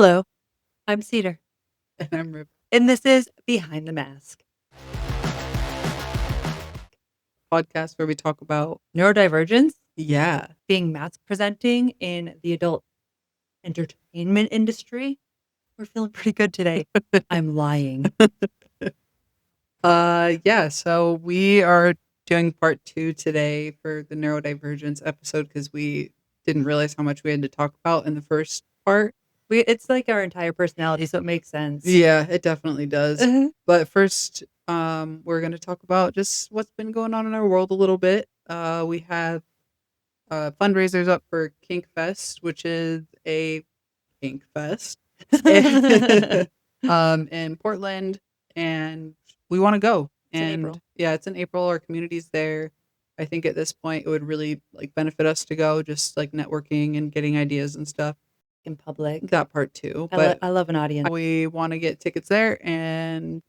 Hello, I'm Cedar, And I'm Rip. and this is Behind the Mask. Podcast where we talk about Neurodivergence, yeah. being mask presenting in the adult entertainment industry. We're feeling pretty good today. I'm lying. So we are doing part 2 today for the neurodivergence episode because we didn't realize how much we had to talk about in the first part. It's like our entire personality, so it makes sense. Yeah, it definitely does. Uh-huh. But first, we're going to talk about just what's been going on in our world a little bit. We have fundraisers up for Kink Fest, which is a Kink Fest in Portland, and we want to go. It's in And April. yeah, it's in April. Our community's there. I think at this point it would really like benefit us to go, just like networking and getting ideas and stuff. In public. That part too. But I love an audience. we want to get tickets there and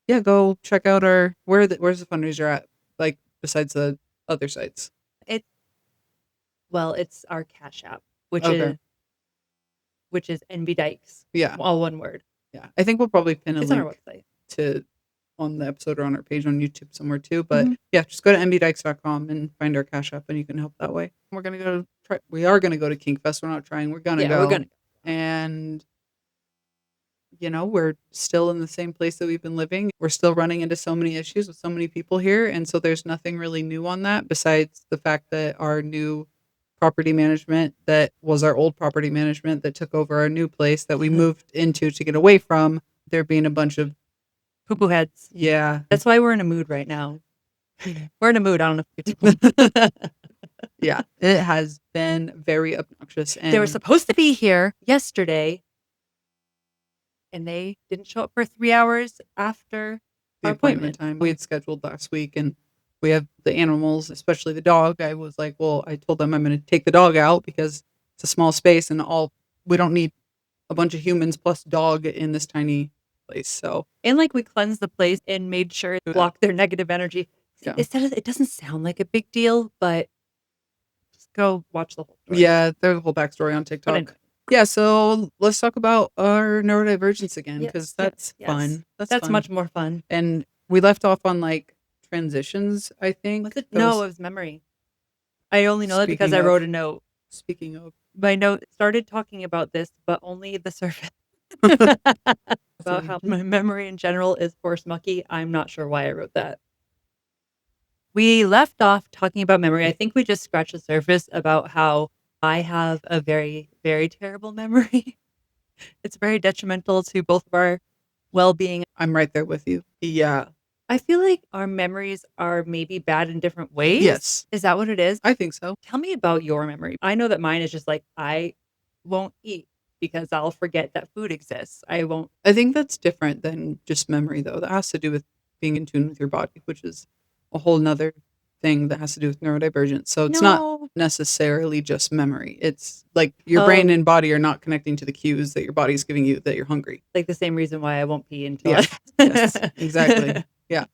yeah, go check out where's the fundraiser at? Like besides the other sites. It's our Cash App, which Okay. is Enbydykes. Yeah. All one word. Yeah. I think we'll probably pin a It's on our link website. on the episode or on our page on YouTube somewhere too. But Mhm. yeah, just go to enbydykes.com and find our Cash App and you can help that way. We are gonna go to Kink Fest. We're not trying. We're gonna go. We're gonna. And we're still in the same place that we've been living. We're still running into so many issues with so many people here. And so there's nothing really new on that besides the fact that our new property management that was our old property management that took over our new place that we moved into to get away from, there being a bunch of Poo-poo heads. yeah. That's why we're in a mood right now. We're in a mood. I don't know if you can tell. Yeah, it has been very obnoxious. And They were supposed to be here yesterday, and they didn't show up for 3 hours after the our appointment time we had scheduled last week, and we have the animals, especially the dog. I was like, well, I told them I'm going to take the dog out because it's a small space and we don't need a bunch of humans plus dog in this tiny place. So And like we cleansed the place and made sure it blocked their negative energy. Yeah. It doesn't sound like a big deal, but just go watch the whole story. Yeah, there's a whole backstory on TikTok. Anyway. Yeah, so let's talk about our neurodivergence again because that's yes. fun. That's fun. much more fun. And we left off on like transitions, I think. Was it? No, it was memory. I only know that because Speaking I of- wrote a note. Speaking of, My note started talking about this, but only the surface. About how my memory in general is horse mucky. I'm not sure why I wrote that. We left off talking about memory. I think we just scratched the surface about how I have a very, very terrible memory. It's very detrimental to both of our well-being. I'm right there with you. Yeah. I feel like our memories are maybe bad in different ways. Yes. Is that what it is? I think so. Tell me about your memory. I know that mine is just like, I won't eat because I'll forget that food exists. I won't. I think that's different than just memory, though. That has to do with being in tune with your body, which is a whole nother thing that has to do with neurodivergence. So it's not necessarily just memory. It's like your brain and body are not connecting to the cues that your body's giving you that you're hungry. Like the same reason why I won't pee until Yes, exactly. Yeah.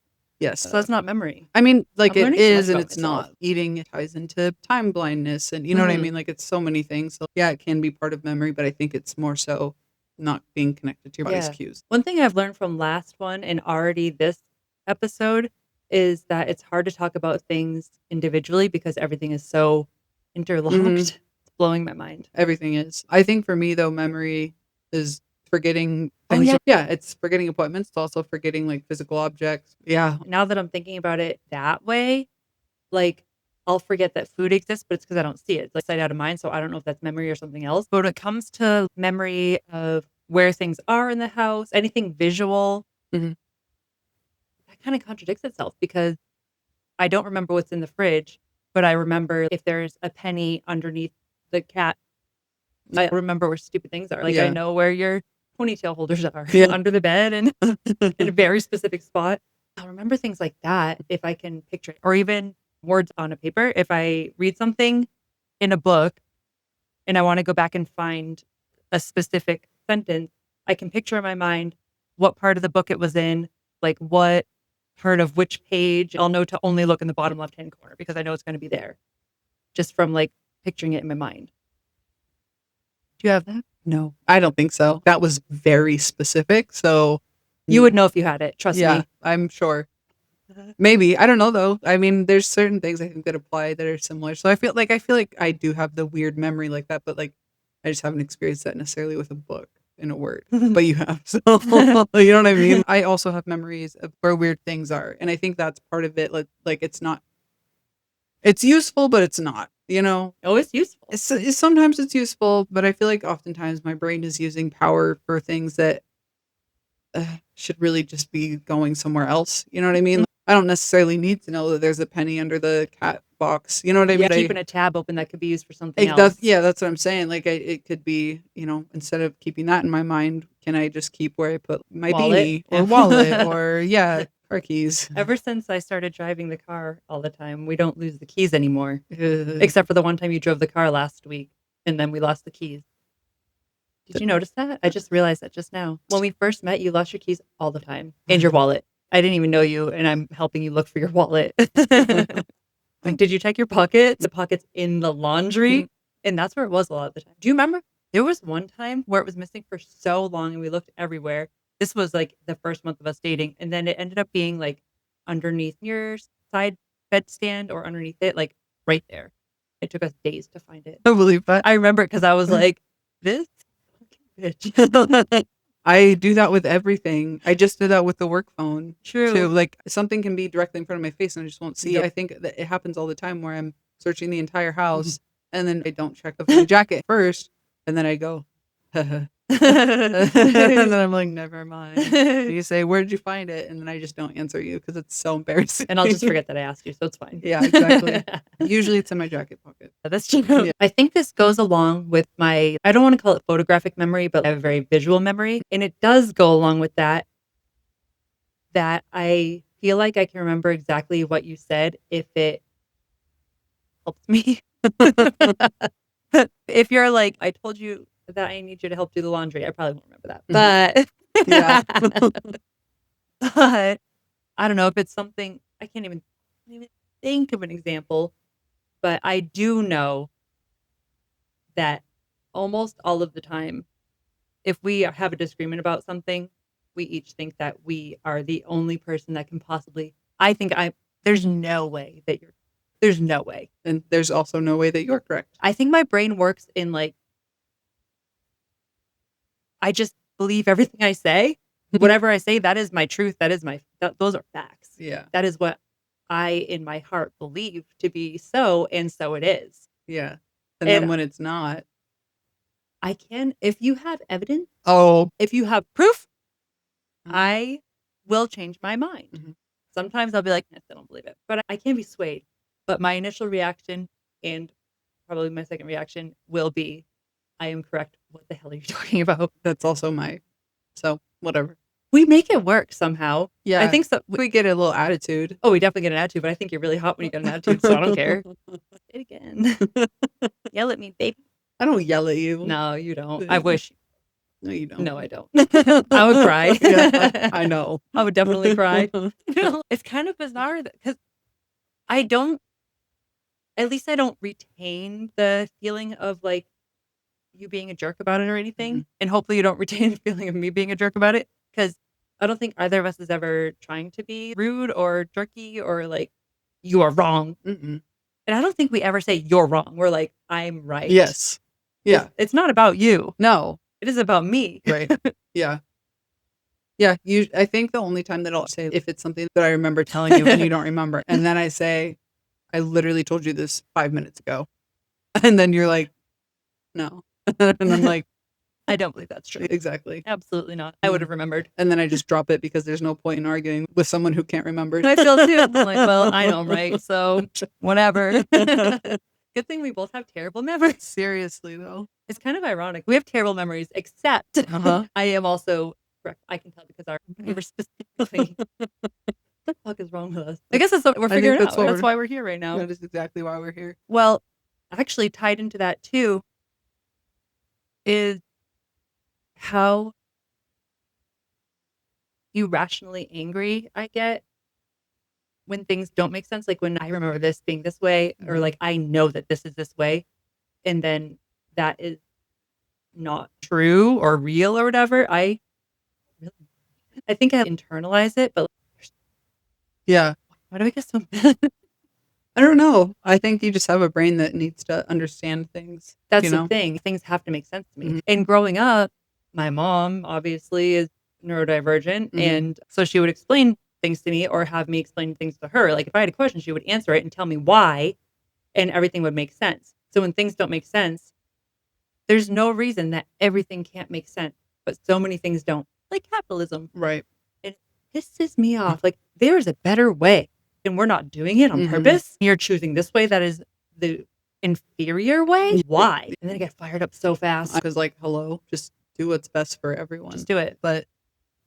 Yes. So that's not memory. I mean, like I'm it learning so is much and about it's myself. not. Eating ties into time blindness and you know what I mean? Like it's so many things. So yeah, it can be part of memory, but I think it's more so not being connected to your body's cues. One thing I've learned from last one and already this episode is that it's hard to talk about things individually because everything is so interlocked. It's blowing my mind. Everything is. I think for me though, memory is forgetting things. It's forgetting appointments. It's also forgetting like physical objects. Yeah. Now that I'm thinking about it that way, like I'll forget that food exists, but it's because I don't see it. It's like sight out of mind. So I don't know if that's memory or something else. But when it comes to memory of where things are in the house, anything visual, that kind of contradicts itself because I don't remember what's in the fridge, but I remember if there's a penny underneath the cat. I remember where stupid things are. Like I know where your ponytail holders are under the bed and in a very specific spot. I'll remember things like that if I can picture it, or even words on a paper. If I read something in a book and I want to go back and find a specific sentence, I can picture in my mind what part of the book it was in, like what part of which page. I'll know to only look in the bottom left-hand corner because I know it's going to be there just from like picturing it in my mind. Do you have that? No, I don't think so. That was very specific. So You would know if you had it. Trust yeah, me. I'm sure. Maybe. I don't know though. I mean, there's certain things I think that apply that are similar. So I feel like I do have the weird memory like that, but like I just haven't experienced that necessarily with a book in a word. But you have. So you know what I mean? I also have memories of where weird things are. And I think that's part of it. Like it's useful, but it's not, you know? Oh, it's useful. Sometimes it's useful, but I feel like oftentimes my brain is using power for things that should really just be going somewhere else. You know what I mean? I don't necessarily need to know that there's a penny under the cat box. You know what I mean? Keeping a tab open that could be used for something else. That's what I'm saying. Like it could be, you know, instead of keeping that in my mind, can I just keep where I put my beanie or wallet or car keys? Ever since I started driving the car all the time, we don't lose the keys anymore. Except Except for the one time you drove the car last week and then we lost the keys. Did you notice that? I just realized that just now. When we first met, you lost your keys all the time and your wallet. I didn't even know you, and I'm helping you look for your wallet. Like, did you check your pockets? The pockets in the laundry? And that's where it was a lot of the time. Do you remember? There was one time where it was missing for so long and we looked everywhere. This was like the first month of us dating. And then it ended up being like underneath your side bed stand or underneath it, like right there. It took us days to find it. I believe that. I remember it because I was like, this fucking bitch. I do that with everything. I just did that with the work phone. True. Too. Like something can be directly in front of my face and I just won't see it. I think that it happens all the time where I'm searching the entire house and then I don't check the jacket first and then I go, and then I'm like, never mind. And you say, where did you find it? And then I just don't answer you because it's so embarrassing. And I'll just forget that I asked you, so it's fine. Yeah, exactly. Usually it's in my jacket pocket. That's true. Yeah. I think this goes along with my, I don't want to call it photographic memory, but I have a very visual memory. And it does go along with that I feel like I can remember exactly what you said if it helps me. If you're like, I told you that I need you to help do the laundry, I probably won't remember that. But Yeah. but I don't know if it's something I can't even think of an example, but I do know that almost all of the time, if we have a disagreement about something, we each think that we are the only person that can possibly. There's no way that there's no way. And there's also no way that you're correct. I think my brain works in like, I just believe everything I say. Whatever I say, that is my truth. Those are facts. Yeah. That is what I, in my heart, believe to be so, and so it is. Yeah. And then when it's not. If you have evidence, Oh. if you have proof, I will change my mind. Mm-hmm. Sometimes I'll be like, I still don't believe it. But I can be swayed. But my initial reaction and probably my second reaction will be, I am correct. What the hell are you talking about? That's also so whatever. We make it work somehow. Yeah. I think so. We get a little attitude. Oh, we definitely get an attitude, but I think you're really hot when you get an attitude, so I don't care. Say it again. Yell at me, baby. I don't yell at you. No, you don't. I wish. No, you don't. No, I don't. I would cry. Yeah, I know. I would definitely cry. It's kind of bizarre because at least I don't retain the feeling of like you being a jerk about it or anything. Mm-hmm. And hopefully you don't retain the feeling of me being a jerk about it because I don't think either of us is ever trying to be rude or jerky or like, you are wrong. Mm-mm. And I don't think we ever say you're wrong. We're like, I'm right. Yes. Yeah. It's not about you. No. It is about me. Right. Yeah. Yeah. I think the only time that I'll say if it's something that I remember telling you and you don't remember, and then I say, I literally told you this 5 minutes ago. And then you're like, no. And I'm like, I don't believe that's true. Exactly. Absolutely not. I would have remembered. And then I just drop it because there's no point in arguing with someone who can't remember. I feel too. I'm like, well, I know I'm right. So whatever. Good thing we both have terrible memories. Seriously, though. It's kind of ironic. We have terrible memories, except I am also correct. I can tell because our neighbor specifically. What the fuck is wrong with us? I guess that's what we're figuring out. That's why we're here right now. That is exactly why we're here. Well, actually tied into that too is how irrationally angry I get when things don't make sense. Like when I remember this being this way, or like I know that this is this way, and then that is not true or real or whatever, I think I internalize it, but Yeah. why do I get so mad? I don't know. I think you just have a brain that needs to understand things, That's you the know? thing. Things have to make sense to me. Mhm. And growing up, my mom obviously is neurodivergent. Mhm. And so she would explain things to me or have me explain things to her. Like if I had a question, she would answer it and tell me why, and everything would make sense. So when things don't make sense, there's no reason that everything can't make sense, but so many things don't, like capitalism. Right. It pisses me off. Like there's a better way, and we're not doing it on Mhm. purpose. You're choosing this way that is the inferior way. Yeah. Why? And then I get fired up so fast. Because, like, hello, just do what's best for everyone. Just do it. But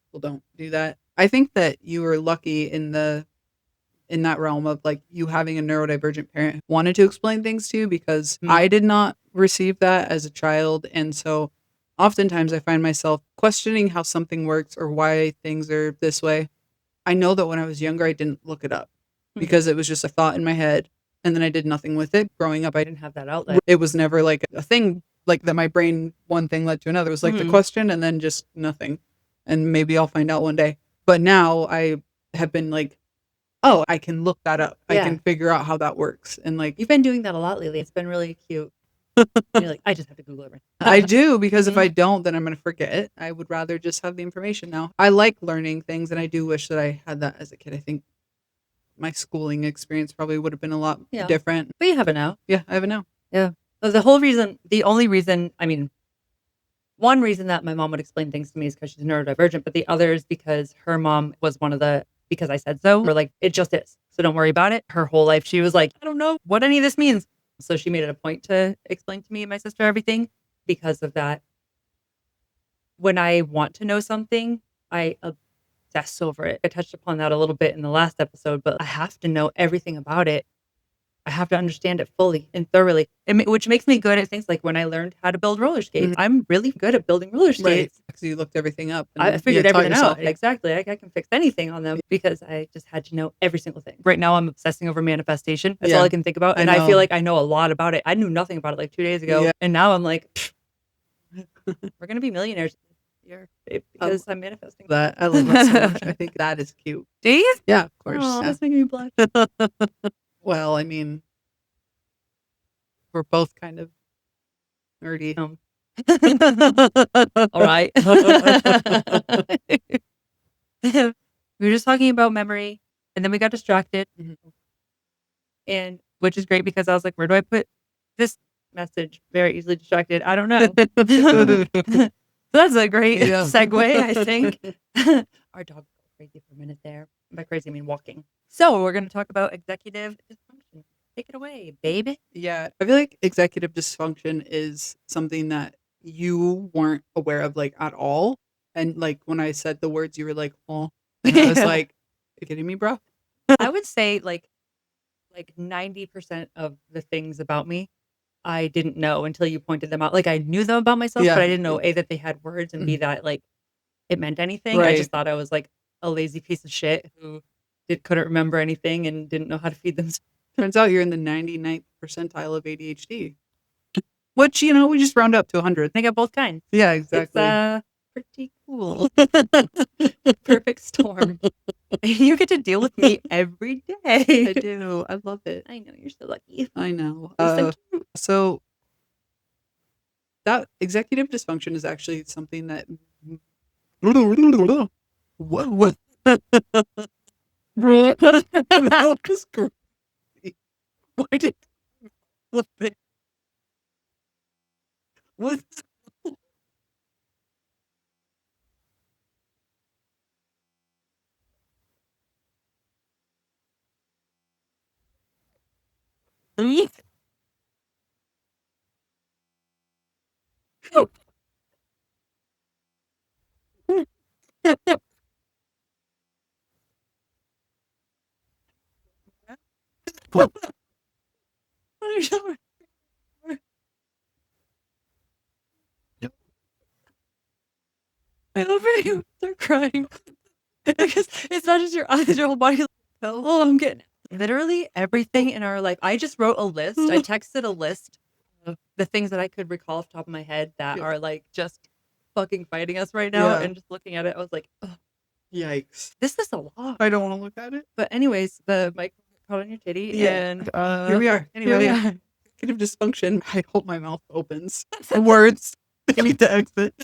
people don't do that. I think that you were lucky in that realm of like you having a neurodivergent parent who wanted to explain things to you, because I did not receive that as a child. And so oftentimes I find myself questioning how something works or why things are this way. I know that when I was younger, I didn't look it up because it was just a thought in my head. And then I did nothing with it. Growing up, I didn't have that outlet. It was never like a thing like that. My brain, one thing led to another. It was like the question and then just nothing. And maybe I'll find out one day. But now I have been like, oh, I can look that up. I can figure out how that works. And like, you've been doing that a lot lately. It's been really cute. You're like, I just have to Google everything. I do, because if I don't, then I'm going to forget it. I would rather just have the information now. I like learning things, and I do wish that I had that as a kid. I think my schooling experience probably would have been a lot different. But you have it now. Yeah, I have it now. Yeah. The only reason, I mean, one reason that my mom would explain things to me is because she's neurodivergent, but the other is because her mom was one of the, because I said so, or like, it just is. So don't worry about it. Her whole life, she was like, I don't know what any of this means. So she made it a point to explain to me and my sister everything because of that. When I want to know something, I obsess over it. I touched upon that a little bit in the last episode, but I have to know everything about it. I have to understand it fully and thoroughly, which makes me good at things like when I learned how to build roller skates. I'm really good at building roller skates. Because you looked everything up. And I figured everything out. Exactly. I can fix anything on them because I just had to know every single thing. Right now, I'm obsessing over manifestation. That's all I can think about. And I feel like I know a lot about it. I knew nothing about it like 2 days ago. And now I'm like, we're going to be millionaires because I'm manifesting. That I love that so much. I think that is cute. Do you? Yeah, of course. Oh, that's making me blush. Well, I mean, we're both kind of nerdy. All right. We were just talking about memory, and then we got distracted, and which is great because I was like, where do I put this message? Very easily distracted. I don't know. That's a great segue, I think. Our dog got crazy for a minute there. By crazy, I mean walking. So we're going to talk about executive dysfunction. Take it away, baby. Yeah, I feel like executive dysfunction is something that you weren't aware of like at all. And like when I said the words, you were like, oh, and I was like, you kidding me, bro? I would say like 90% of the things about me, I didn't know until you pointed them out. Like I knew them about myself, but I didn't know A, that they had words, and B, that like it meant anything. I just thought I was like a lazy piece of shit who couldn't remember anything and didn't know how to feed themselves. Turns out you're in the 99th percentile of ADHD, which, you know, we just round up to 100. I got both kinds. Yeah, exactly. It's pretty cool. Perfect storm. You get to deal with me every day. I do. I love it. I know. You're so lucky. I know. So So that executive dysfunction is actually something that what that was crazy. Why did flip it? What? What? I love it. You start crying. Because it's not just your eyes, your whole body. Like, oh, I'm getting literally everything in our life. I just wrote a list. I texted a list the things that I could recall off the top of my head that Yeah. are like just fucking fighting us right now. Yeah. And just looking at it, I was like, oh, Yikes. this is a lot. I don't want to look at it. But anyways, the mic caught on your titty. Yeah. And Here we are. Anyway, Here we are. Executive dysfunction. I hope my mouth opens. The words need to exit.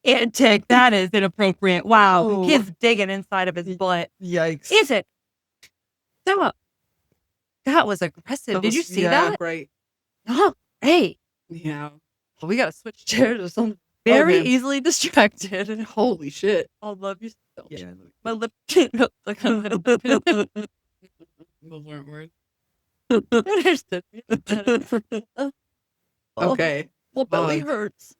Antic, that is inappropriate. Wow. Oh. He's digging inside of his butt. Yikes. Is it? So, that was aggressive. Did you see that? Right. Oh, hey. Yeah. We got to switch chairs or something. Very easily distracted. Holy shit. I love you so much. Yeah. My lip looked like a little bit. Those weren't words. Understood. Okay. Well, belly hurts.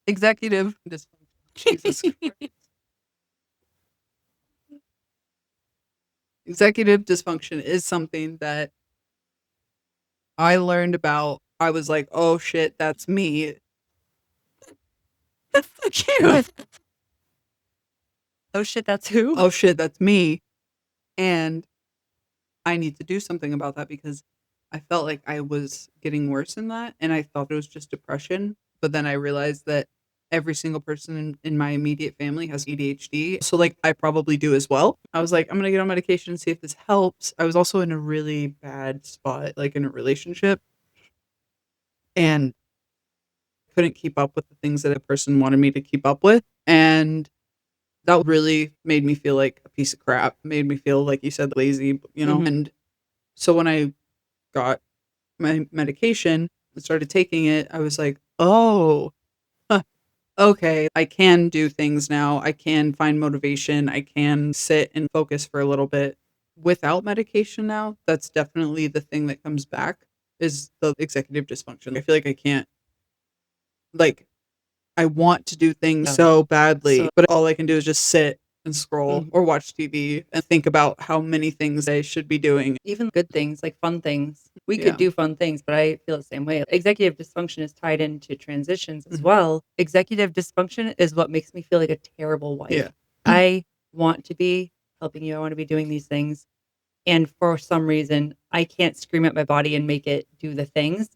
Executive dysfunction. Jesus Christ. Executive dysfunction is something that I learned about. I was like, oh shit, that's me. Oh shit, that's who? Oh shit, that's me. And I need to do something about that because I felt like I was getting worse in that. And I thought it was just depression. But then I realized that every single person in my immediate family has ADHD. So like I probably do as well. I was like, I'm going to get on medication and see if this helps. I was also in a really bad spot, like in a relationship. And couldn't keep up with the things that a person wanted me to keep up with. And that really made me feel like a piece of crap, made me feel, like you said, lazy, you know? Mhm. And so when I got my medication and started taking it, I was like, oh, okay, I can do things now. I can find motivation. I can sit and focus for a little bit without medication now. That's definitely the thing that comes back is the executive dysfunction. I feel like I can't, like, I want to do things so badly, but all I can do is just sit and scroll or watch TV and think about how many things I should be doing. Even good things, like fun things. We could do fun things, but I feel the same way. Executive dysfunction is tied into transitions as well. Executive dysfunction is what makes me feel like a terrible wife. Yeah. I want to be helping you. I want to be doing these things. And for some reason, I can't scream at my body and make it do the things.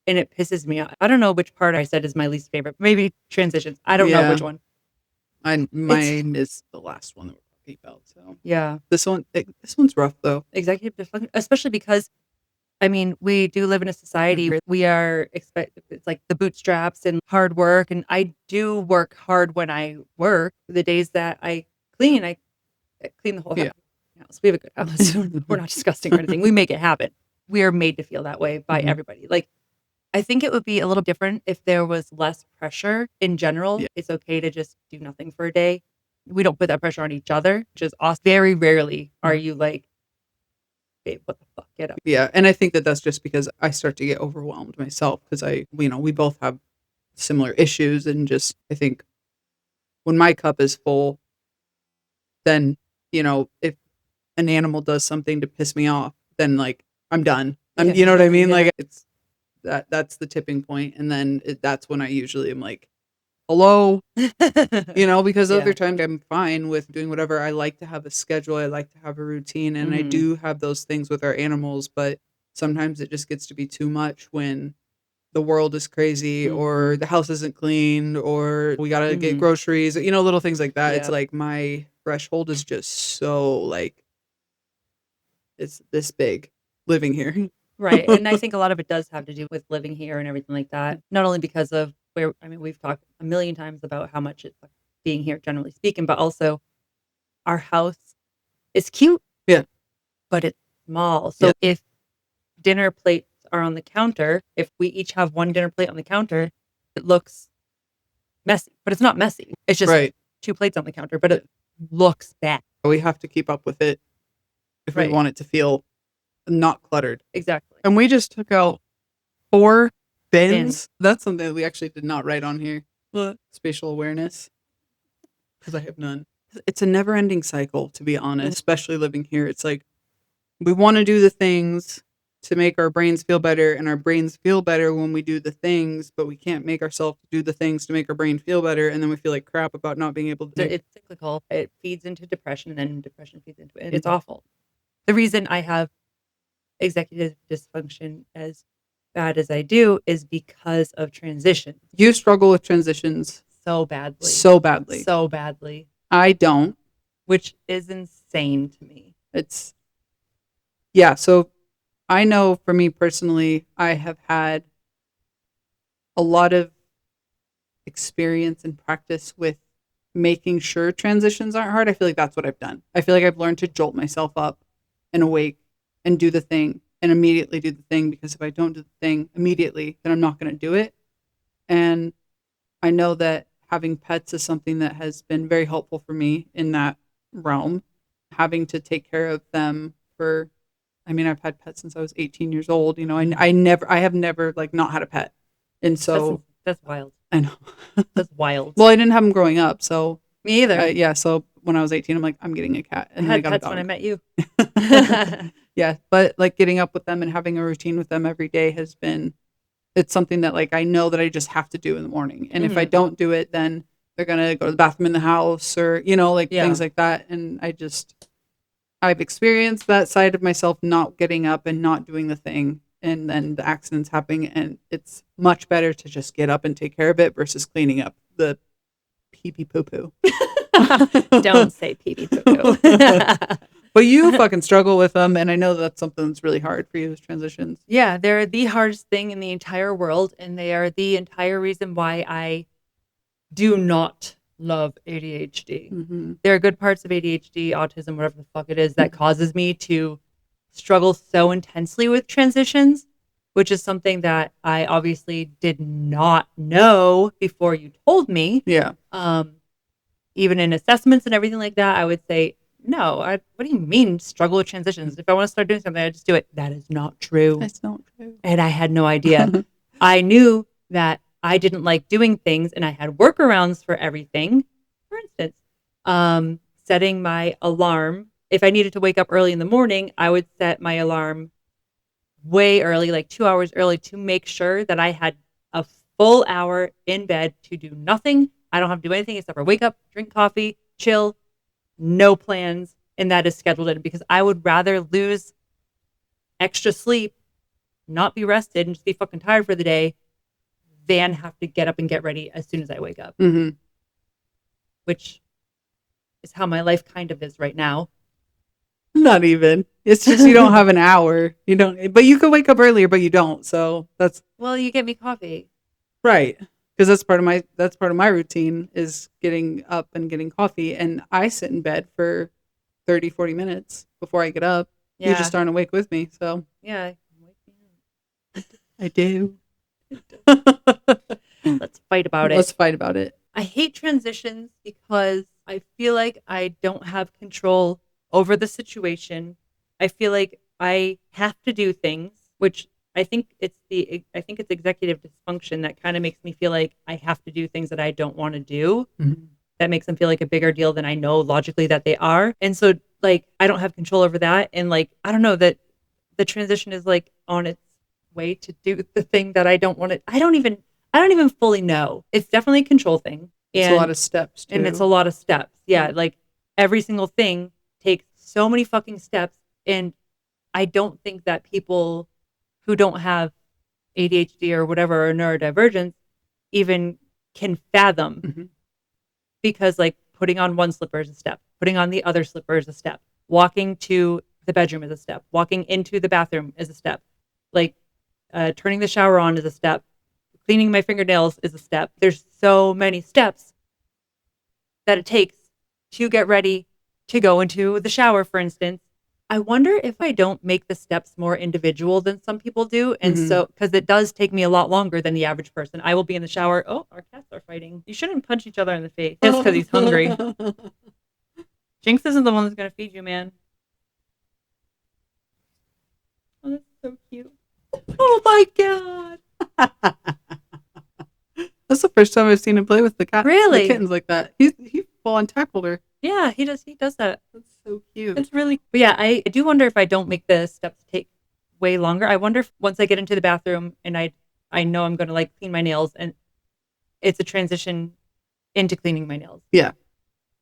And it pisses me off. I don't know which part I said is my least favorite. Maybe transitions. I don't know which one. Mine is the last one that we're talking about. So Yeah. this one's rough though. Executive dysfunction, especially because, I mean, we do live in a society where we are it's like the bootstraps and hard work. And I do work hard when I work. The days that I clean the whole house. We have a good house. We're not disgusting or anything. We make it happen. We are made to feel that way by everybody. Like, I think it would be a little different if there was less pressure in general. Yeah. It's okay to just do nothing for a day. We don't put that pressure on each other, which is awesome. Very rarely are you like, babe, what the fuck, get up. Yeah, and I think that that's just because I start to get overwhelmed myself because we both have similar issues, and just I think when my cup is full, then if an animal does something to piss me off, then like I'm done. You know what I mean? Like it's that's the tipping point, and then that's when I usually am like, hello, because other times I'm fine with doing whatever. I like to have a schedule. I like to have a routine, and I do have those things with our animals, but sometimes it just gets to be too much when the world is crazy or the house isn't clean or we got to get groceries, little things like that. Yeah. It's like my threshold is just so like, it's this big living here. Right. And I think a lot of it does have to do with living here and everything like that. Not only because of we've talked a million times about how much it's being here, generally speaking, but also our house is cute. Yeah. But it's small. So if dinner plates are on the counter, if we each have one dinner plate on the counter, it looks messy, but it's not messy. It's just two plates on the counter, but it looks bad. We have to keep up with it if we want it to feel not cluttered. Exactly. And we just took out 4 bins. That's something that we actually did not write on here. Spatial awareness. Because I have none. It's a never-ending cycle, to be honest, especially living here. It's like we want to do the things to make our brains feel better, and our brains feel better when we do the things, but we can't make ourselves do the things to make our brain feel better, and then we feel like crap about not being able to do it. It's cyclical. It feeds into depression, and then depression feeds into it. It's awful. The reason I have executive dysfunction as bad as I do is because of transition. You struggle with transitions so badly. so badly. So badly. I don't. Which is insane to me. It's, yeah, so I know for me personally, I have had a lot of experience and practice with making sure transitions aren't hard. I feel like that's what I've done. I feel like I've learned to jolt myself up and awake and do the thing and immediately do the thing, because if I don't do the thing immediately, then I'm not going to do it. And I know that having pets is something that has been very helpful for me in that realm. Having to take care of them for, I mean, I've had pets since I was 18 years old. You know, I have never like not had a pet. And so that's wild. I know. That's wild. Well, I didn't have them growing up, so me either. Yeah, so when I was 18, I'm like, I'm getting a cat, and I had then I got pets a dog. when I met you. Yeah, but like getting up with them and having a routine with them every day has been, it's something that like I know that I just have to do in the morning, and if I don't do it, then they're gonna go to the bathroom in the house, or you know, like things like that, and I've experienced that side of myself not getting up and not doing the thing, and then the accidents happening, and it's much better to just get up and take care of it versus cleaning up the pee pee poo poo. Don't say pee pee poo poo. But you fucking struggle with them, and I know that's something that's really hard for you is transitions. Yeah, they're the hardest thing in the entire world, and they are the entire reason why I do not love ADHD. Mm-hmm. There are good parts of ADHD, autism, whatever the fuck it is, that causes me to struggle so intensely with transitions, which is something that I obviously did not know before you told me. Yeah. Even in assessments and everything like that, I would say, no, what do you mean struggle with transitions? If I want to start doing something, I just do it. That is not true. That's not true. And I had no idea. I knew that I didn't like doing things, and I had workarounds for everything. For instance, setting my alarm. If I needed to wake up early in the morning, I would set my alarm way early, like 2 hours early, to make sure that I had a full hour in bed to do nothing. I don't have to do anything except for wake up, drink coffee, chill, no plans, and that is scheduled in, because I would rather lose extra sleep, not be rested, and just be fucking tired for the day than have to get up and get ready as soon as I wake up. Mm-hmm. Which is how my life kind of is right now. Not even. It's just you don't have an hour. You don't, but you could wake up earlier, but you don't. So that's, well, you get me coffee. Right. Because that's part of my routine is getting up and getting coffee, and I sit in bed for 30, 40 minutes before I get up. Yeah. You just aren't awake with me. So yeah, I do. Let's fight about it. Let's fight about it. I hate transitions because I feel like I don't have control over the situation. I feel like I have to do things, which I think it's executive dysfunction that kind of makes me feel like I have to do things that I don't want to do. Mm-hmm. That makes them feel like a bigger deal than I know logically that they are. And so like I don't have control over that. And like I don't know, that the transition is like on its way to do the thing that I don't want to. I don't even fully know. It's definitely a control thing. It's a lot of steps too. And it's a lot of steps. Yeah, like every single thing takes so many fucking steps. And I don't think that people who don't have ADHD or whatever, or neurodivergence, even can fathom. Mm-hmm. Because like putting on one slipper is a step, putting on the other slipper is a step, walking to the bedroom is a step, walking into the bathroom is a step, like turning the shower on is a step, cleaning my fingernails is a step. There's so many steps that it takes to get ready to go into the shower, for instance. I wonder if I don't make the steps more individual than some people do. And mm-hmm. So, because it does take me a lot longer than the average person. I will be in the shower. Oh, our cats are fighting. You shouldn't punch each other in the face just because he's hungry. Jinx isn't the one that's going to feed you, man. Oh, that's so cute. Oh my God. That's the first time I've seen him play with the cat. Really? The kittens like that. He full on tackled her. Yeah, he does that. That's so cute. It's really, but yeah, I do wonder if I don't make the steps take way longer. I wonder if once I get into the bathroom and I know I'm going to like clean my nails, and it's a transition into cleaning my nails. Yeah.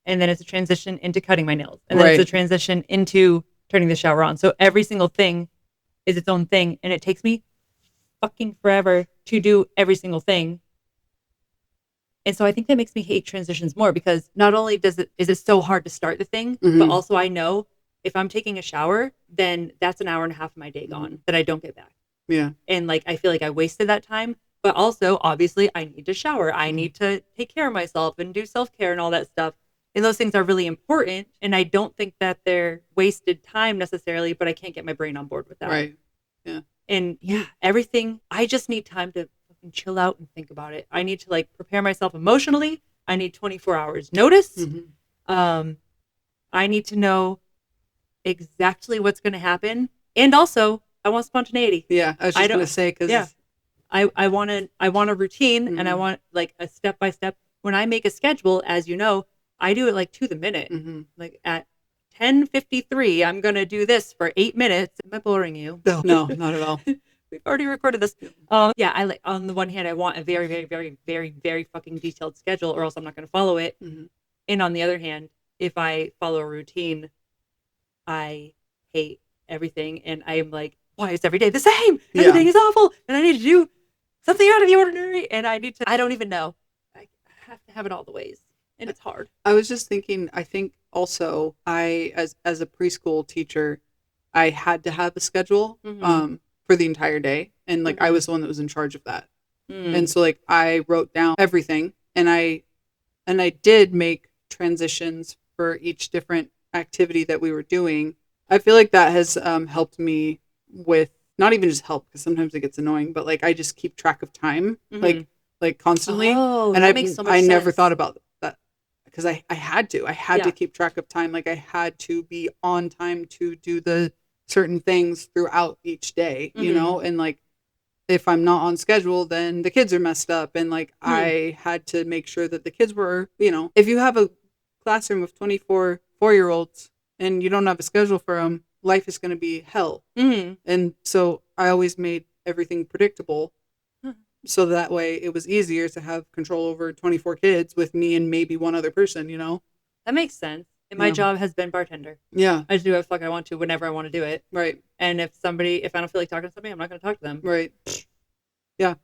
And then it's a transition into cutting my nails. And then it's a transition into turning the shower on. So every single thing is its own thing. And it takes me fucking forever to do every single thing. And so I think that makes me hate transitions more, because not only is it so hard to start the thing, but also I know if I'm taking a shower, then that's an hour and a half of my day gone that I don't get back. Yeah. And like, I feel like I wasted that time, but also obviously I need to shower. I need to take care of myself and do self-care and all that stuff. And those things are really important. And I don't think that they're wasted time necessarily, but I can't get my brain on board with that. Right. Yeah. And yeah, everything, I just need time to fucking chill out and think about it. I need to like prepare myself emotionally. I need 24 hours notice. I need to know exactly what's going to happen. And also, I want spontaneity. Yeah. I was just going to say, because I want a routine, and I want like a step by step. When I make a schedule, as you know, I do it like to the minute. Like at 10:53, I'm going to do this for 8 minutes. Am I boring you? No, not at all. We've already recorded this. Yeah, I like, on the one hand, I want a very, very, very, very, very fucking detailed schedule, or else I'm not going to follow it. And on the other hand, if I follow a routine, I hate everything. And I'm like, why is every day the same? Everything is awful. And I need to do something out of the ordinary. And I don't even know. I have to have it all the ways. And it's hard. I was just thinking, I think also as a preschool teacher, I had to have a schedule for the entire day. And like, I was the one that was in charge of that. And so like, I wrote down everything, and I did make transitions for each different activity that we were doing. I feel like that has helped me with, not even just help, because sometimes it gets annoying, but like, I just keep track of time, like constantly. And that makes so much I sense. never thought about that, because I had to keep track of time. Like, I had to be on time to do the certain things throughout each day, you know? And like, if I'm not on schedule, then the kids are messed up. And like, I had to make sure that the kids were, you know, if you have a classroom of 24 4-year-olds and you don't have a schedule for them, life is going to be hell. And so I always made everything predictable. So that way it was easier to have control over 24 kids with me and maybe one other person, you know? That makes sense. And my job has been bartender. Yeah. I just do whatever the fuck I want to whenever I want to do it. Right. And if I don't feel like talking to somebody, I'm not going to talk to them. Right. Yeah.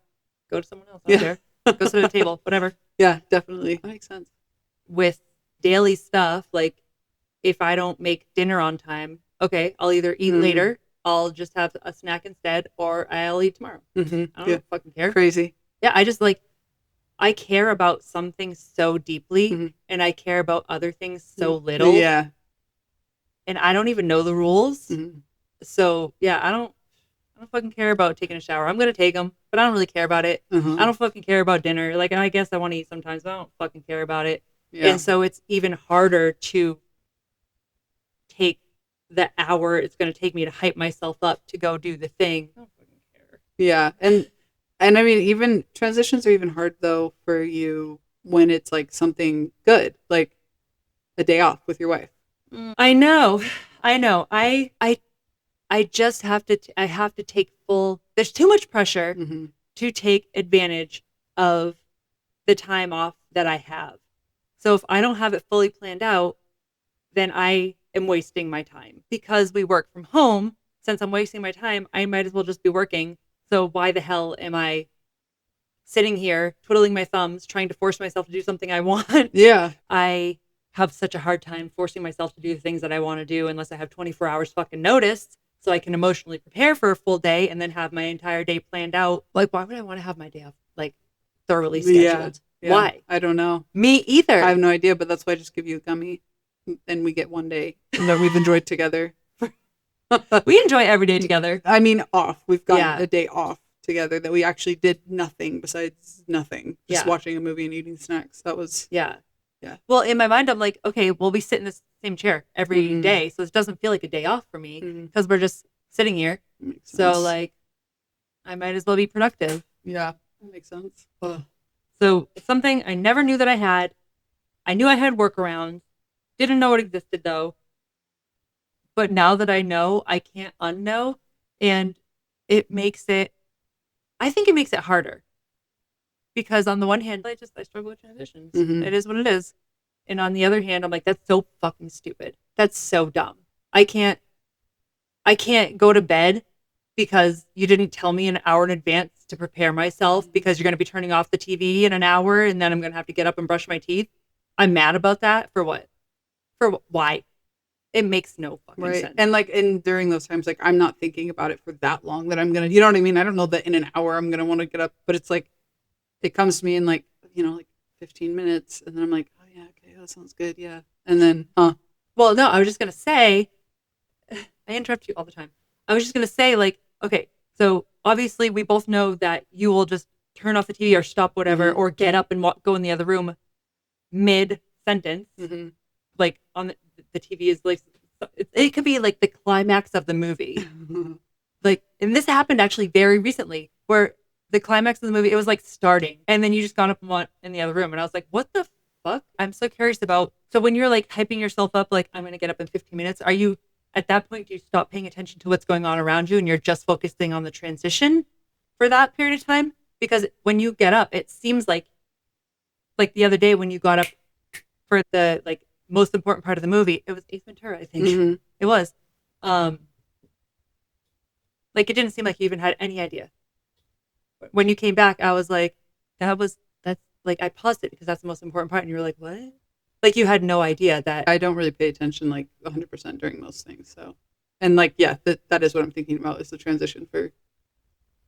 Go to someone else. I don't care. Go sit at a table, whatever. Yeah, definitely. That makes sense. With daily stuff, like if I don't make dinner on time, okay, I'll either eat later, I'll just have a snack instead, or I'll eat tomorrow. I don't fucking care. Crazy. Yeah, I just like, I care about some things so deeply, and I care about other things so little. Yeah. And I don't even know the rules. So yeah, I don't fucking care about taking a shower. I'm gonna take them, but I don't really care about it. I don't fucking care about dinner. Like, I guess I want to eat sometimes, but I don't fucking care about it. Yeah. And so it's even harder to take the hour it's going to take me to hype myself up to go do the thing. I don't fucking care. Yeah. And I mean, even transitions are even hard though for you when it's like something good, like a day off with your wife. I know. I just have to, I have to take full, there's too much pressure to take advantage of the time off that I have. So if I don't have it fully planned out, then I am wasting my time. Because we work from home, since I'm wasting my time, I might as well just be working. So why the hell am I sitting here twiddling my thumbs, trying to force myself to do something I want? Yeah. I have such a hard time forcing myself to do the things that I want to do unless I have 24 hours fucking notice, so I can emotionally prepare for a full day and then have my entire day planned out. Like, why would I want to have my day off, like, thoroughly scheduled? Yeah. Why? I don't know. Me either. I have no idea, but that's why I just give you a gummy and we get one day that we've enjoyed together. We enjoy every day together. I mean, off. We've gotten a day off together that we actually did nothing besides nothing. Just watching a movie and eating snacks. That was... Yeah. Yeah. Well, in my mind, I'm like, okay, well, we sit in the same chair every day. So it doesn't feel like a day off for me because we're just sitting here. So, like, I might as well be productive. Yeah. That makes sense. Ugh. So it's something I never knew that I had. I knew I had workarounds. Didn't know it existed, though. But now that I know, I can't unknow. And it makes it, I think it makes it harder. Because on the one hand, I struggle with transitions. It is what it is. And on the other hand, I'm like, that's so fucking stupid. That's so dumb. I can't go to bed because you didn't tell me an hour in advance to prepare myself because you're going to be turning off the TV in an hour and then I'm going to have to get up and brush my teeth. I'm mad about that. For what? Why? It makes no fucking sense. And like, and during those times, like, I'm not thinking about it for that long that I'm going to, you know what I mean? I don't know that in an hour I'm going to want to get up, but it's like, it comes to me in like, like 15 minutes. And then I'm like, oh yeah, okay, that sounds good. Yeah. And then, Well, no, I was just going to say, I interrupt you all the time. I was just going to say, like, okay, so obviously we both know that you will just turn off the TV or stop whatever or get up and go in the other room mid sentence. Like on the TV is like, it could be like the climax of the movie. Like, and this happened actually very recently where the climax of the movie, it was like starting and then you just got up and went in the other room. And I was like, what the fuck? I'm so curious about. So when you're like hyping yourself up, like I'm going to get up in 15 minutes. Are you at that point, do you stop paying attention to what's going on around you and you're just focusing on the transition for that period of time? Because when you get up, it seems like the other day when you got up for the like most important part of the movie, it was Ace Ventura, I think. It was. Like it didn't seem like you even had any idea. When you came back, I was like, that's like I paused it because that's the most important part. And you were like, what? Like you had no idea that. I don't really pay attention like 100% during most things. So, and like, yeah, that is what I'm thinking about is the transition for.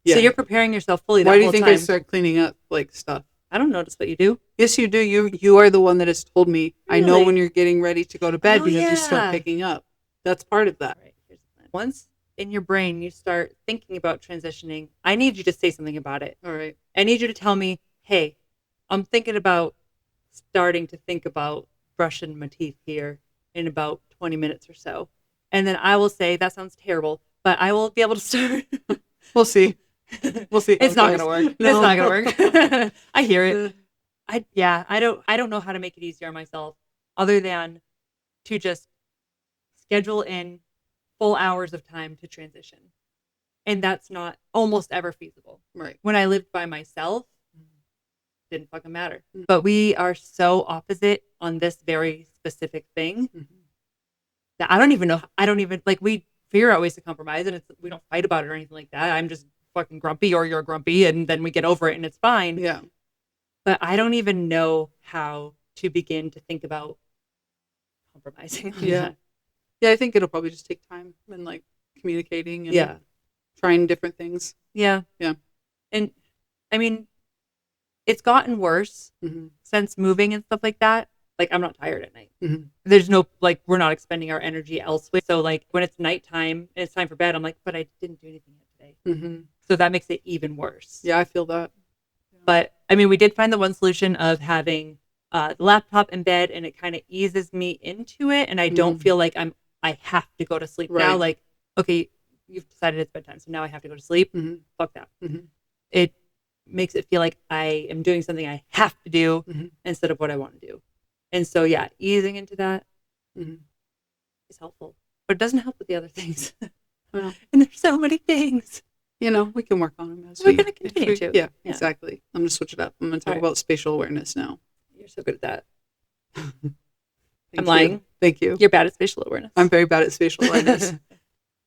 Yeah. So you're preparing yourself fully. Why do you think I start cleaning up like stuff? I don't notice what you do. Yes, you do. You are the one that has told me. Really? I know when you're getting ready to go to bed because you start picking up. That's part of that. Right. Here's the plan. Once in your brain you start thinking about transitioning, I need you to say something about it. All right. I need you to tell me, hey, I'm thinking about starting to think about brushing my teeth here in about 20 minutes or so. And then I will say, that sounds terrible, but I will be able to start. We'll see. We'll see. It's not going to work. No. It's not going to work. I hear it. I don't know how to make it easier on myself other than to just schedule in full hours of time to transition. And that's not almost ever feasible. Right. When I lived by myself, didn't fucking matter. But we are so opposite on this very specific thing that I don't even know. I don't even like, we figure out ways to compromise and we don't fight about it or anything like that. I'm just fucking grumpy or you're grumpy and then we get over it and it's fine. Yeah. But I don't even know how to begin to think about compromising on that. Yeah, I think it'll probably just take time and like communicating and trying different things. Yeah. Yeah. And I mean, it's gotten worse since moving and stuff like that. Like, I'm not tired at night. There's no, like, we're not expending our energy elsewhere. So, like, when it's nighttime and it's time for bed, I'm like, but I didn't do anything yet today. So that makes it even worse. Yeah, I feel that. But, I mean, we did find the one solution of having the laptop in bed, and it kind of eases me into it. And I don't feel like I have to go to sleep now. Like, okay, you've decided it's bedtime, so now I have to go to sleep. Fuck that. It makes it feel like I am doing something I have to do instead of what I want to do. And so, yeah, easing into that is helpful. But it doesn't help with the other things. Well, and there's so many things. You know, we can work on them as we're going to continue to. Yeah, exactly. I'm going to switch it up. I'm going to talk about spatial awareness now. You're so good at that. I'm lying. Thank you. You're bad at spatial awareness. I'm very bad at spatial awareness.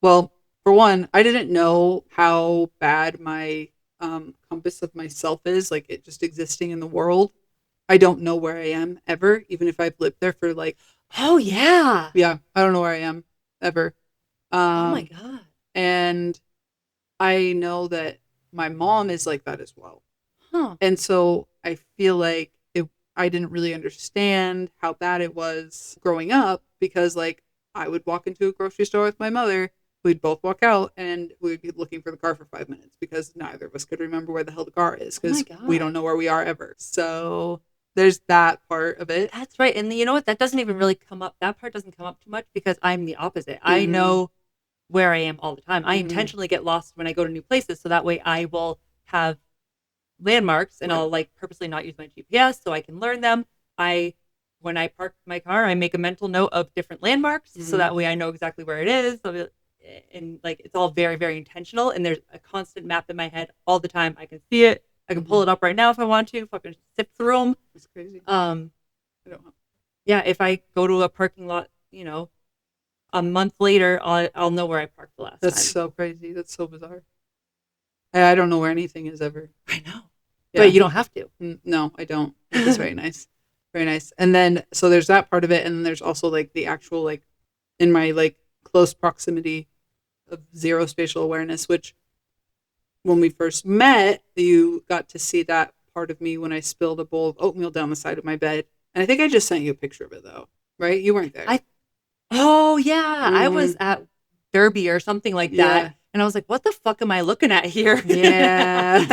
Well, for one, I didn't know how bad my compass of myself is, like it just existing in the world. I don't know where I am ever, even if I've lived there for like, oh yeah. Yeah, I don't know where I am ever. Oh my God. And I know that my mom is like that as well. Huh. And so I feel like I didn't really understand how bad it was growing up because like I would walk into a grocery store with my mother. We'd both walk out and we'd be looking for the car for 5 minutes because neither of us could remember where the hell the car is because we don't know where we are ever. So there's that part of it. That's right. And you know what? That doesn't even really come up. That part doesn't come up too much because I'm the opposite. I know where I am all the time. I intentionally get lost when I go to new places. So that way I will have landmarks and I'll like purposely not use my GPS so I can learn them. When I park my car, I make a mental note of different landmarks so that way I know exactly where it is. So, and like it's all very, very intentional. And there's a constant map in my head all the time. I can see it. I can pull it up right now if I want to. Fucking sift through them. It's crazy. Yeah, if I go to a parking lot, you know, a month later, I'll know where I parked the last That's time. so crazy. That's so bizarre. I don't know where anything is ever. I know. Yeah. But you don't have to. No, I don't. Which is very nice. Very nice. And then, so there's that part of it. And then there's also like the actual, like, in my like close proximity of zero spatial awareness, which when we first met, you got to see that part of me when I spilled a bowl of oatmeal down the side of my bed. And I think I just sent you a picture of it though, right? You weren't there. Oh yeah, I was at Derby or something like that. Yeah. And I was like, what the fuck am I looking at here? Yeah.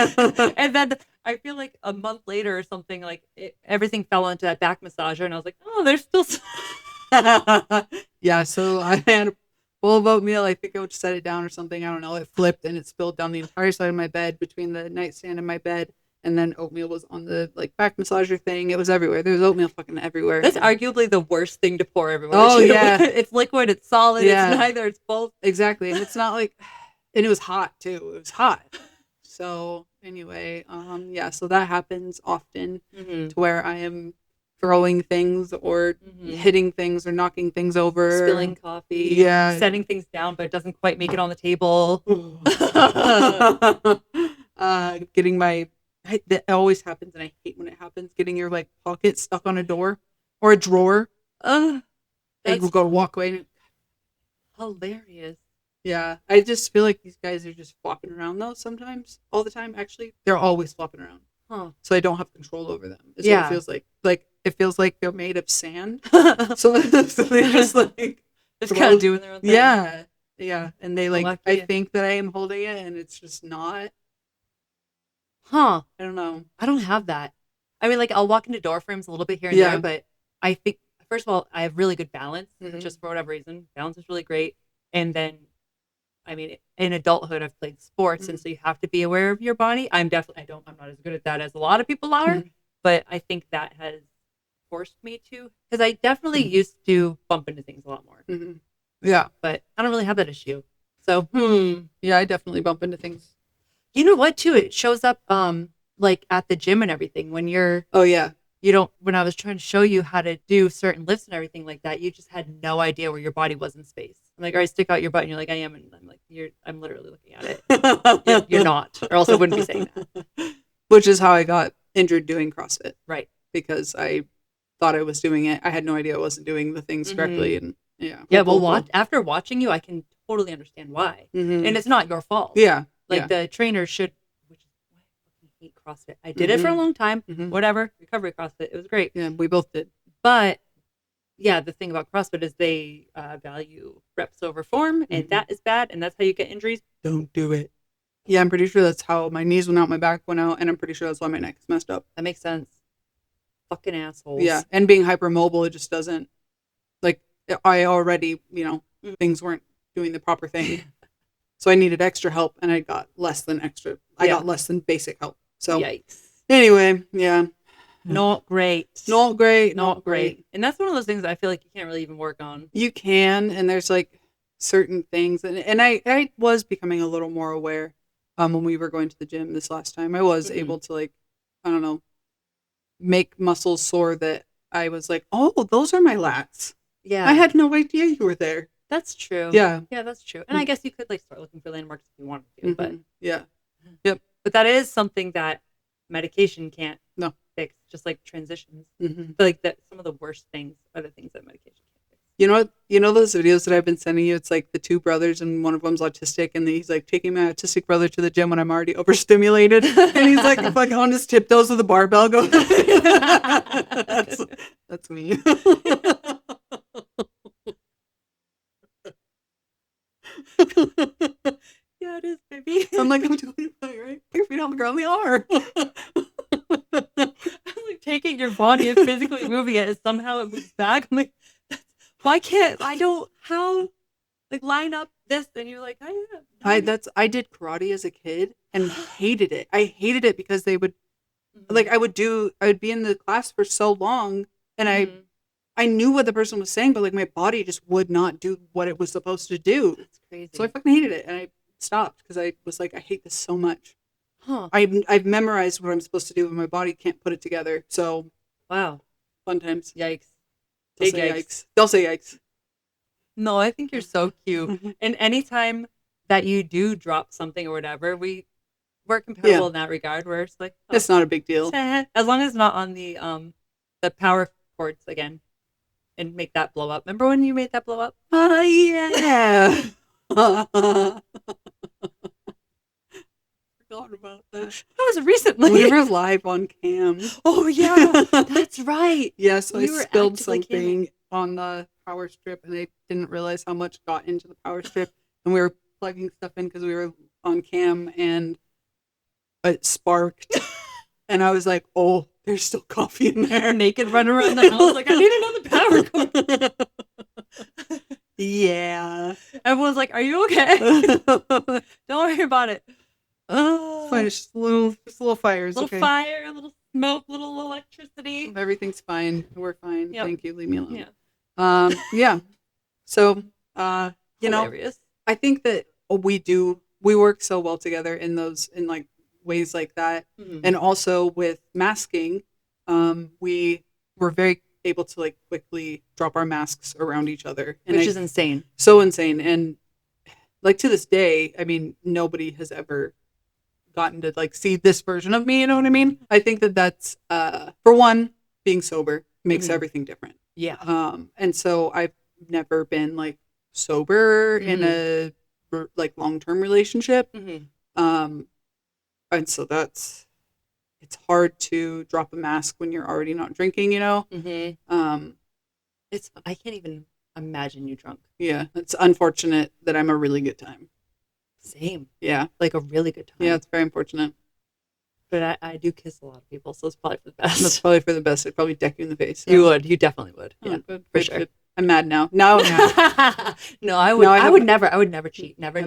And then I feel like a month later or something, like everything fell onto that back massager. And I was like, oh, there's still Yeah, so I had a bowl of oatmeal. I think I would set it down or something. I don't know. It flipped and it spilled down the entire side of my bed between the nightstand and my bed. And then oatmeal was on the like back massager thing. It was everywhere. There was oatmeal fucking everywhere. That's arguably the worst thing to pour everywhere. Oh, too. yeah. It's liquid, it's solid, Yeah. it's neither, it's both. Exactly. And it's not like, and it was hot too. It was hot. So anyway, yeah, so that happens often to where I am throwing things or hitting things or knocking things over. Spilling coffee. Yeah. Setting things down, but it doesn't quite make it on the table. Getting my, that always happens and I hate when it happens, getting your like pocket stuck on a door or a drawer. And you go to walk away. Hilarious. Yeah, I just feel like these guys are just flopping around though sometimes. All the time, actually. They're always flopping around. Huh. So I don't have control over them. Is Yeah. what it feels like. Like, it feels like they're made of sand. so they just like... Just kind of doing their own thing. Yeah. Yeah. And they like, Lucky. I think that I am holding it and it's just not. Huh. I don't know. I don't have that. I mean, like, I'll walk into door frames a little bit here and Yeah. there, but I think, first of all, I have really good balance, Mhm. just for whatever reason. Balance is really great. And then, I mean, in adulthood, I've played sports, and so you have to be aware of your body. I'm not as good at that as a lot of people are, but I think that has forced me to, because I definitely used to bump into things a lot more. Yeah. But I don't really have that issue. So, Yeah, I definitely bump into things. You know what, too? It shows up, like, at the gym and everything. When you're... Oh, yeah. When I was trying to show you how to do certain lifts and everything like that, you just had no idea where your body was in space. I'm like, all right, stick out your butt. And you're like, I am. And I'm like, I'm literally looking at it. You're not, or else I wouldn't be saying that. Which is how I got injured doing CrossFit. Right. Because I thought I was doing it. I had no idea I wasn't doing the things correctly. And yeah. Yeah, well, after watching you, I can totally understand why. And it's not your fault. Yeah. Like, the trainer should, which is why I fucking hate CrossFit. I did it for a long time. Whatever. Recovery CrossFit. It was great. Yeah, we both did. But yeah, the thing about CrossFit is they value reps over form, and that is bad, and that's how you get injuries. Don't do it. Yeah, I'm pretty sure that's how my knees went out, my back went out, and I'm pretty sure that's why my neck is messed up. That makes sense. Fucking assholes. Yeah, and being hypermobile, it just doesn't, like, I already, things weren't doing the proper thing. So I needed extra help, and I got less than extra. I got less than basic help. So yikes. Anyway, yeah. Not great. Not great. Not great. And that's one of those things that I feel like you can't really even work on. You can, and there's like certain things, and I was becoming a little more aware when we were going to the gym this last time. I was able to, like, I don't know, make muscles sore that I was like, oh, those are my lats. Yeah. I had no idea you were there. That's true. Yeah. Yeah, that's true. And I guess you could, like, start looking for landmarks if you wanted to, but yeah. Yep. But that is something that medication can't fix, just like transitions. Like, that some of the worst things are the things that medication can't fix. You know what? You know those videos that I've been sending you? It's like the two brothers and one of them's autistic, and he's like taking my autistic brother to the gym when I'm already overstimulated, and he's like fucking on his tiptoes with the barbell going. That's me. Yeah, it is, baby. I'm like, I'm doing it right. Put your feet on the ground. They are. I'm like taking your body and physically moving it, and somehow it moves back. I'm like, why can't I don't how like line up this? And you're like, I did karate as a kid and hated it. I hated it because they would like I would be in the class for so long, and I knew what the person was saying, but like my body just would not do what it was supposed to do. That's crazy. So I fucking hated it, and I stopped because I was like, I hate this so much. Huh. I've memorized what I'm supposed to do, and my body can't put it together. So wow, fun times. Yikes. They'll say yikes. They'll say yikes. No, I think you're so cute. And anytime that you do drop something or whatever, we're compatible in that regard. Where it's like, It's not a big deal. as long as it's not on the power cords again, and make that blow up. Remember when you made that blow up? Oh, yeah. Forgot about that. That was recently. We were live on cam. Oh yeah, that's right. Yeah, so We I were spilled actively something on the power strip, and I didn't realize how much got into the power strip. And we were plugging stuff in because we were on cam, and it sparked. And I was like, "Oh, there's still coffee in there." Naked running around the house like, I need another power cord. Yeah. Everyone's like, are you okay? Don't worry about it. It's fine. It's just little fires. Little Okay. fire, a little smoke, little electricity. Everything's fine. We're fine. Yep. Thank you. Leave me alone. Yeah. Yeah. So, you know, Hilarious. I think that we work so well together in like ways like that. Mhm. And also with masking, we were very able to like quickly drop our masks around each other. And Which is insane. So insane. And like to this day, I mean, nobody has ever gotten to like see this version of me, you know what I mean? I think that that's for one, being sober makes everything different. Yeah. And so I've never been like sober in a like long-term relationship. And so it's hard to drop a mask when you're already not drinking, you know? I can't even imagine you drunk. Yeah, it's unfortunate that I'm a really good time. Same. Yeah. Like a really good time. Yeah, it's very unfortunate. But I do kiss a lot of people, so it's probably for the best. That's probably for the best. I'd probably deck you in the face. So. You would. You definitely would. Oh, Yeah, good. for Good, sure. good. I'm mad now. No. No, I would. I would never. I would never cheat. Never.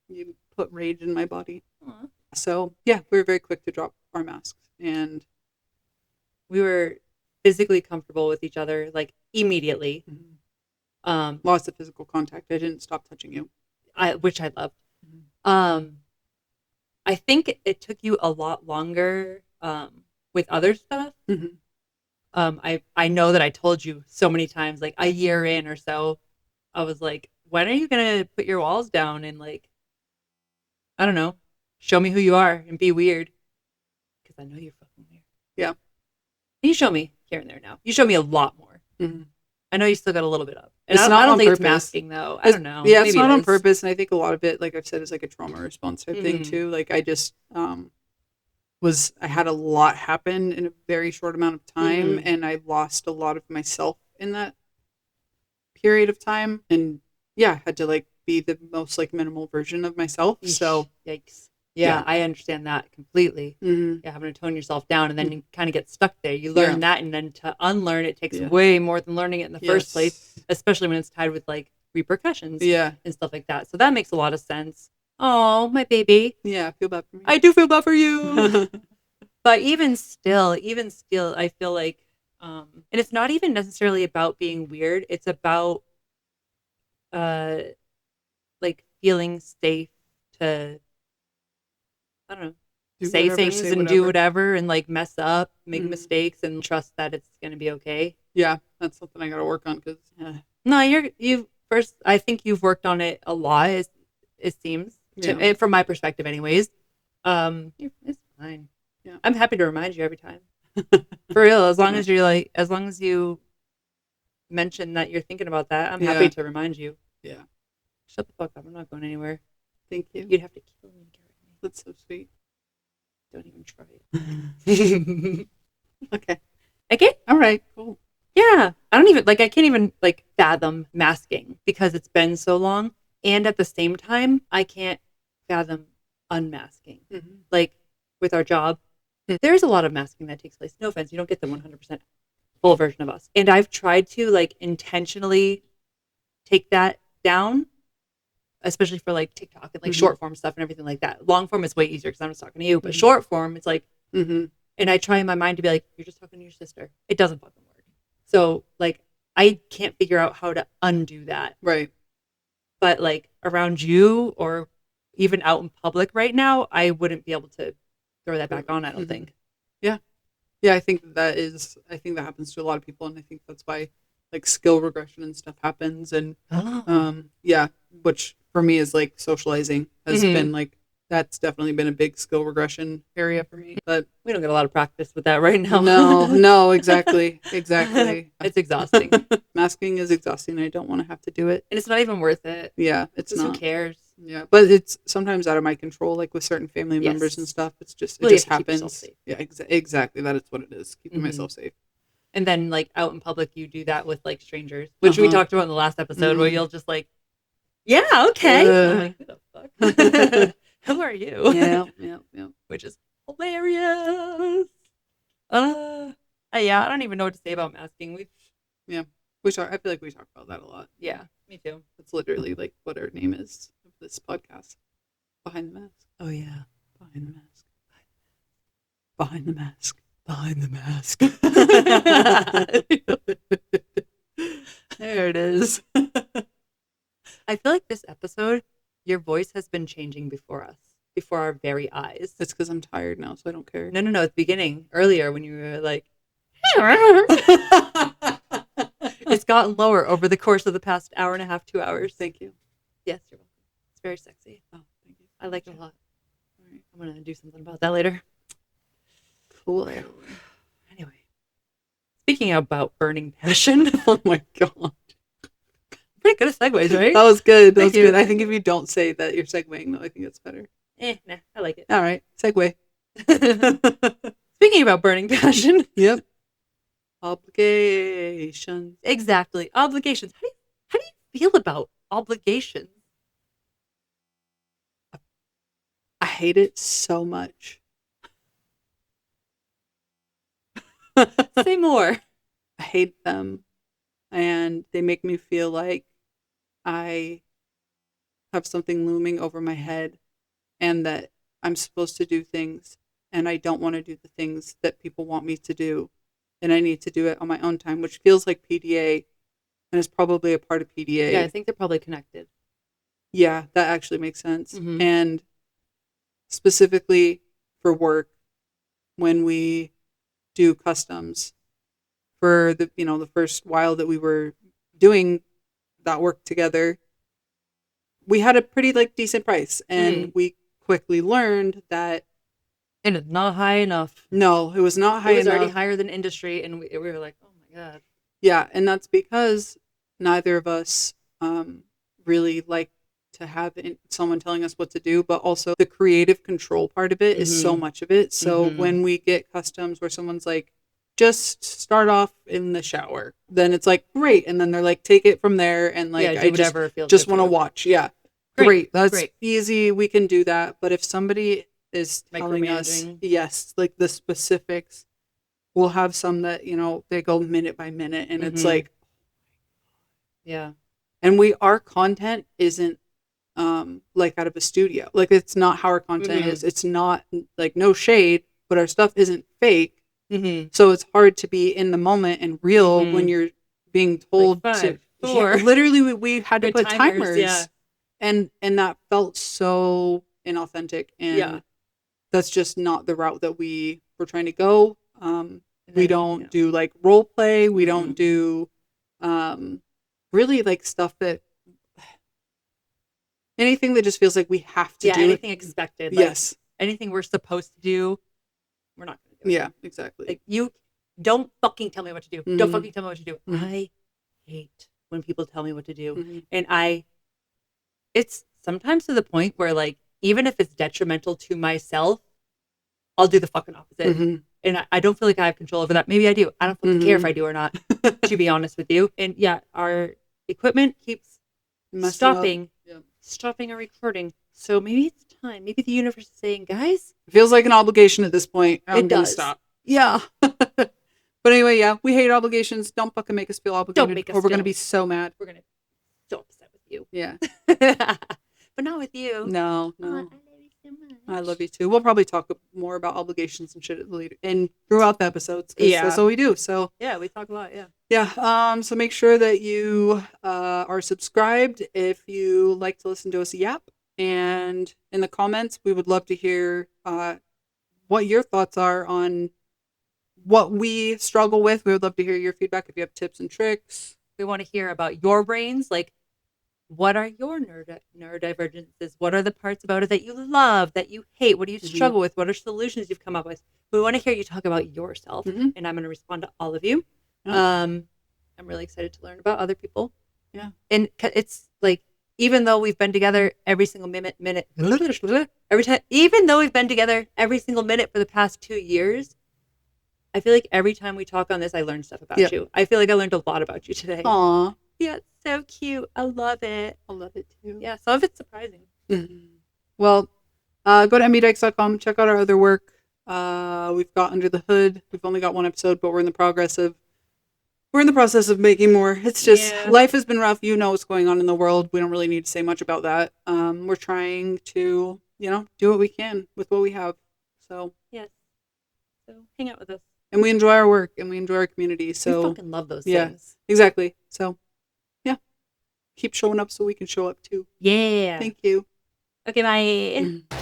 You put rage in my body. Aww. So yeah, we were very quick to drop our masks, and we were physically comfortable with each other, like immediately. Lots of physical contact. I didn't stop touching you, which I loved. I think it took you a lot longer with other stuff. I know that I told you so many times, like a year in or so, I was like, when are you gonna put your walls down and like, I don't know, show me who you are and be weird? Because I know you're fucking weird. Yeah. You show me here and there now. You show me a lot more. I know you still got a little bit up. And it's not I don't on think purpose. It's masking though. I don't know. Yeah, it's not on purpose. And I think a lot of it, like I've said, is like a trauma response type thing too. Like I just I had a lot happen in a very short amount of time, and I lost a lot of myself in that period of time. And yeah, had to like be the most like minimal version of myself. So yikes. Yeah, I understand that completely. Yeah, having to tone yourself down, and then you kind of get stuck there. You learn that, and then to unlearn it takes way more than learning it in the first place, especially when it's tied with like repercussions and stuff like that. So that makes a lot of sense. Oh, my baby. Yeah, I feel bad for me. I do feel bad for you. But even still, I feel like, and it's not even necessarily about being weird. It's about like feeling safe to, I don't know, say things and do whatever and like mess up, make mistakes, and trust that it's going to be okay. Yeah, that's something I got to work on because. No, I think you've worked on it a lot. It seems from my perspective, anyways. It's fine. Yeah, I'm happy to remind you every time. For real, as long as you mention that you're thinking about that, I'm happy to remind you. Yeah. Shut the fuck up. I'm not going anywhere. Thank you. You'd have to kill me, Gary. That's so sweet. Don't even try it. Okay. Okay. All right. Cool. Yeah. I can't even like fathom masking because it's been so long. And at the same time, I can't fathom unmasking. Like with our job, there's a lot of masking that takes place. No offense. You don't get the 100% full version of us. And I've tried to like intentionally take that down, especially for like TikTok and like short form stuff and everything like that. Long form is way easier because I'm just talking to you, but short form, it's like, and I try in my mind to be like, you're just talking to your sister. It doesn't fucking work. So like, I can't figure out how to undo that. Right. But like around you or even out in public right now, I wouldn't be able to throw that back on, I don't think. Yeah. Yeah, I think that happens to a lot of people, and I think that's why like skill regression and stuff happens. And Oh. yeah, which for me is like socializing has Mhm. been like, that's definitely been a big skill regression area for me. But We don't get a lot of practice with that right now. no, exactly. It's exhausting. Masking is exhausting. I don't want to have to do it. And it's not even worth it. Yeah, it's Just who not. cares? Yeah, but it's sometimes out of my control, like with certain family members and Yes. stuff. It's just, Well, it you just have to keep yourself happens. safe. Yeah, exactly. That is what it is. Keeping Mhm. myself safe. And then, like, out in public, you do that with, like, strangers, which we talked about in the last episode, where you'll just, like, yeah, okay. I'm like, who the fuck? Who are you? Yeah. Which is hilarious. Yeah, I don't even know what to say about masking. I feel like we talk about that a lot. Yeah, me too. It's literally like what our name is of this podcast. Behind the mask. Oh yeah, behind the mask. Behind the mask. Behind the mask. There it is. I feel like this episode, your voice has been changing before our very eyes. It's because I'm tired now, so I don't care. No, at the beginning, earlier when you were like, it's gotten lower over the course of the past hour and a half, 2 hours. Thank you. Yes, you're welcome. It's very sexy. Oh, thank you. I like it a lot. All right, I'm gonna do something about that later. Cool. Anyway, speaking about burning passion. Oh my god. Pretty good at segues, right? That was good. Thank you. Good. I think if you don't say that you're segueing, though, I think it's better. Nah, I like it. All right, segue. Speaking about burning passion. Yep. Obligations. Exactly. Obligations. How do you feel about obligations? I hate it so much. Say more. I hate them, and they make me feel like I have something looming over my head, and that I'm supposed to do things, and I don't want to do the things that people want me to do, and I need to do it on my own time, which feels like PDA, and is probably a part of PDA. Yeah, I think they're probably connected. Yeah, that actually makes sense. Mhm. And specifically for work, when we do customs, for the first while that we were doing that work together, we had a pretty decent price, and we quickly learned that it is not high enough. No, it was not high enough. It was already higher than industry, and we were like, oh my god. Yeah, and that's because neither of us really like to have someone telling us what to do, but also the creative control part of it is so much of it. So when we get customs where someone's like, just start off in the shower, then it's like, great. And then they're like, take it from there. And like, do whatever feels just good want to for you. watch. Yeah. Great. That's Great. easy. We can do that. But if somebody is telling us, Micromanaging. yes, like the specifics, we'll have some that, they go minute by minute, and it's like, yeah. And our content isn't like out of a studio. Like, it's not how our content is. It's not like, no shade, but our stuff isn't fake. So it's hard to be in the moment and real when you're being told like 5, to. 4. Yeah, literally, we had to put timers. Yeah. And that felt so inauthentic. And that's just not the route that we were trying to go. We don't do like role play. We don't do really like stuff that, anything that just feels like we have to do. Anything expected. Yes. Anything we're supposed to do, we're not going to do it. Yeah, exactly. Like, you don't fucking tell me what to do. Don't fucking tell me what to do. I hate when people tell me what to do. And it's sometimes to the point where, like, even if it's detrimental to myself, I'll do the fucking opposite. And I don't feel like I have control over that. Maybe I do. I don't fucking care if I do or not, to be honest with you. And yeah, our equipment keeps stopping our recording. So maybe it's time. Maybe the universe is saying, guys, it feels like an obligation at this point. I'm gonna stop. Yeah. But anyway, yeah, we hate obligations. Don't fucking make us feel obligated. Don't make us or we're gonna be so mad. We're gonna be so upset with you. Yeah. But not with you. No. I love you so much. I love you too. We'll probably talk more about obligations and shit later and throughout the episodes. Yeah, that's what we do. So yeah, we talk a lot. Yeah. Yeah. So make sure that you are subscribed if you like to listen to us yap. And in the comments, we would love to hear what your thoughts are on what we struggle with. We would love to hear your feedback if you have tips and tricks. We want to hear about your brains. Like, what are your neurodivergences? What are the parts about it that you love, that you hate? What do you struggle with? What are solutions you've come up with? We want to hear you talk about yourself, and I'm going to respond to all of you. Yeah. I'm really excited to learn about other people. Yeah. And it's like, even though we've been together every single minute, every time, even though we've been together every single minute for the past 2 years, I feel like every time we talk on this, I learn stuff about you. I feel like I learned a lot about you today. Aw. Yeah, it's so cute. I love it. I love it too. Yeah, some of it's surprising. Well, go to Enbydykes.com. Check out our other work. We've got Under the Hood. We've only got 1 episode, but we're in the process of making more. It's just life has been rough. You know what's going on in the world. We don't really need to say much about that. We're trying to, do what we can with what we have. So yes. So hang out with us. And we enjoy our work and we enjoy our community. So we fucking love those things. Exactly. So yeah, keep showing up so we can show up too. Yeah. Thank you. Okay, bye.